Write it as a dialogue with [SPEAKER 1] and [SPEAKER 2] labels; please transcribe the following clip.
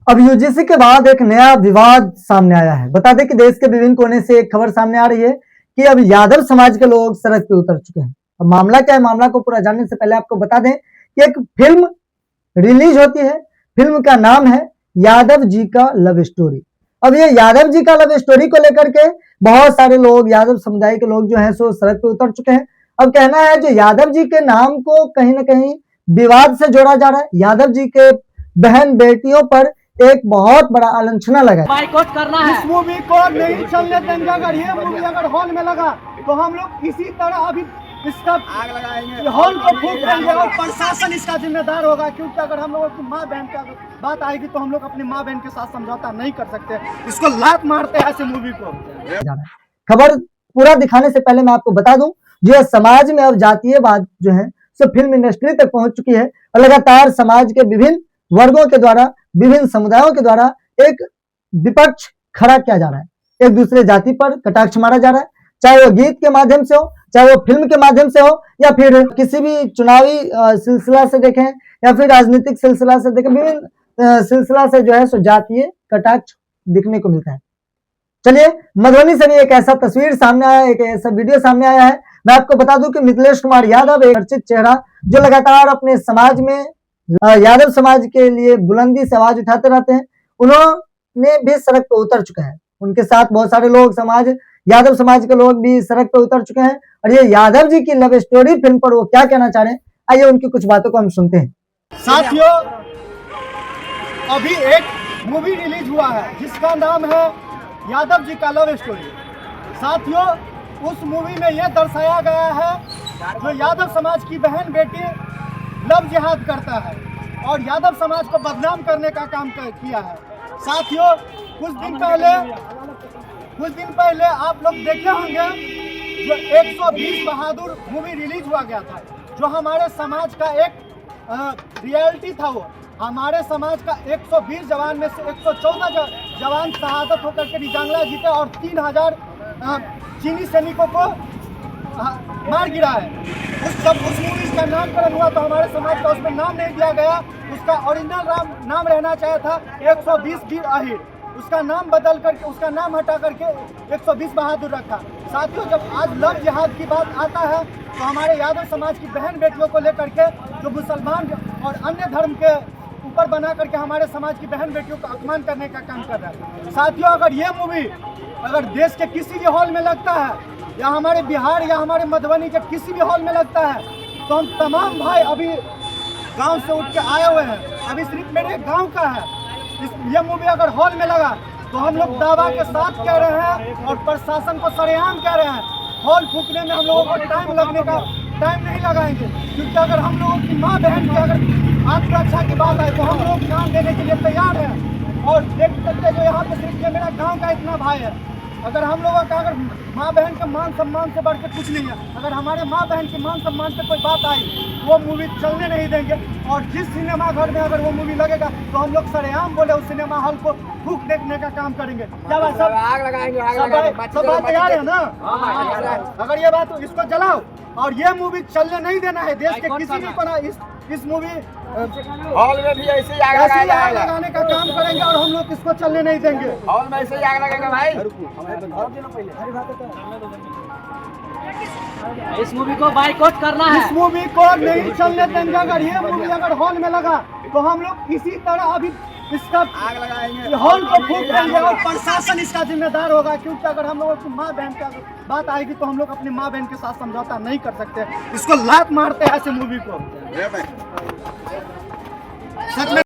[SPEAKER 1] अब यूजीसी के बाद एक नया विवाद सामने आया है। बता दें कि देश के विभिन्न कोने से एक खबर सामने आ रही है कि अब यादव समाज के लोग सड़क पे उतर चुके हैं। अब मामला क्या है, मामला को पूरा जानने से पहले आपको बता दें कि एक फिल्म रिलीज होती है। फिल्म का नाम है यादव जी का लव स्टोरी। अब ये यादव जी का लव स्टोरी को लेकर के बहुत सारे लोग, यादव समुदाय के लोग जो है सो सड़क पे उतर चुके हैं। अब कहना है जो यादव जी के नाम को कहीं ना कहीं विवाद से जोड़ा जा रहा है। यादव जी के बहन बेटियों पर एक बहुत बड़ा आलोचना लगा,
[SPEAKER 2] बाइकआउट करना है।
[SPEAKER 3] इस मूवी को नहीं चलने देंगे। अगर ये मूवी अगर हॉल में लगा तो हम लोग इसी तरह अभी इसका आग लगाएंगे, हॉल को फूंक देंगे और प्रशासन इसका जिम्मेदार होगा। क्योंकि अगर हम लोगों की माँ बहन का बात आएगी तो हम लोग अपनी माँ बहन के साथ समझौता नहीं कर सकते। इसको लात मारते हैं ऐसे मूवी को।
[SPEAKER 1] खबर पूरा दिखाने से पहले मैं आपको बता दूं, जो समाज में अब जातीयवाद जो है सो फिल्म इंडस्ट्री तक पहुंच चुकी है और लगातार समाज के विभिन्न वर्गों के द्वारा, विभिन्न समुदायों के द्वारा एक विपक्ष खड़ा किया जा रहा है। एक दूसरे जाति पर कटाक्ष मारा जा रहा है, चाहे वो गीत के माध्यम से हो, चाहे वो फिल्म के माध्यम से हो, या फिर किसी भी चुनावी सिलसिला से देखें या फिर राजनीतिक सिलसिला से देखें, विभिन्न सिलसिला से जो है सो जातीय कटाक्ष दिखने को मिलता है। चलिए, मधुबनी से भी एक ऐसा तस्वीर सामने आया, एक ऐसा वीडियो सामने आया है। मैं आपको बता दूं कि मिथिलेश कुमार यादव एक चर्चित चेहरा जो लगातार अपने समाज में यादव समाज के लिए बुलंदी से आवाज उठाते रहते हैं, उन्होंने भी सड़क पर उतर चुके हैं। उनके साथ बहुत सारे लोग, यादव समाज के लोग भी सड़क पर उतर चुके हैं। और ये यादव जी की लव स्टोरी फिल्म पर वो क्या कहना चाह रहे हैं, आइए उनकी कुछ बातों को हम सुनते हैं।
[SPEAKER 3] साथियों, अभी एक मूवी रिलीज हुआ है जिसका नाम है यादव जी का लव स्टोरी। साथियों, उस मूवी में यह दर्शाया गया है जो यादव समाज की बहन बेटी लव जिहाद करता है और यादव समाज को बदनाम करने का काम किया है। साथियों, कुछ दिन पहले आप लोग देखे होंगे जो 120 बहादुर मूवी रिलीज हुआ गया था, जो हमारे समाज का एक रियलिटी था। वो हमारे समाज का 120 जवान में से 114 जवान शहादत होकर के रिजांगला जीते और 3000 चीनी सैनिकों को मार गिरा है। उस मूवी का नामकरण हुआ तो हमारे समाज का उसमें नाम नहीं दिया गया। उसका ओरिजिनल नाम रहना चाहिए था 120 वीर अहिर। उसका नाम बदल करके, उसका नाम हटा करके 120 बहादुर रखा। साथियों, जब आज लव जिहाद की बात आता है तो हमारे यादव समाज की बहन बेटियों को लेकर के जो मुसलमान और अन्य धर्म के ऊपर बना करके हमारे समाज की बहन बेटियों को अपमान करने का काम कर रहा है। साथियों, अगर ये मूवी अगर देश के किसी भी हॉल में लगता है या हमारे बिहार या हमारे मधुबनी के किसी भी हॉल में लगता है तो हम तमाम भाई अभी गांव से उठ के आए हुए हैं। अभी सिर्फ मेरे गांव का है। ये मूवी अगर हॉल में लगा तो हम लोग दावा के साथ कह रहे हैं और प्रशासन को सरेआम कह रहे हैं, हॉल फूकने में हम लोगों को टाइम नहीं लगाएंगे। क्योंकि अगर हम लोगों की माँ बहन की अगर आत्मरक्षा की बात आए तो हम लोग जान देने के लिए तैयार हैं। और देख सकते जो यहाँ पे सिर्फ ये मेरा गाँव का इतना भाई है। अगर हम लोगों का अगर माँ बहन के मान सम्मान से बढ़ के कुछ नहीं है, अगर हमारे माँ बहन के मान सम्मान पे कोई बात आई वो मूवी चलने नहीं देंगे। और जिस सिनेमा घर में अगर वो मूवी लगेगा तो हम लोग सरेआम बोले उस सिनेमा हॉल को फूक देखने का काम करेंगे। क्या बात, सब आग लगाएंगे, सब बात तैयार है ना? अगर ये बात, इसको जलाओ और ये मूवी चलने नहीं देना है। देश के किसी भी कोना इस मूवी
[SPEAKER 2] हॉल में भी ऐसे ही आग
[SPEAKER 3] लगाने का काम करेंगे और हम लोग इसको चलने नहीं देंगे।
[SPEAKER 2] हॉल में ऐसे ही आग लगेगा भाई। इस मूवी को बाइकआउट करना है।
[SPEAKER 3] इस मूवी को नहीं चलने देंगे। अगर ये मूवी अगर हॉल में लगा तो हम लोग इसी तरह अभी इसका आग लगाएंगे, हॉल को फूंक देंगे और प्रशासन इसका जिम्मेदार होगा। क्योंकि अगर हम लोगों की माँ बहन का बात आएगी तो हम लोग अपनी माँ बहन के साथ समझौता नहीं कर सकते। इसको लात मारते हैं ऐसे मूवी को। सच में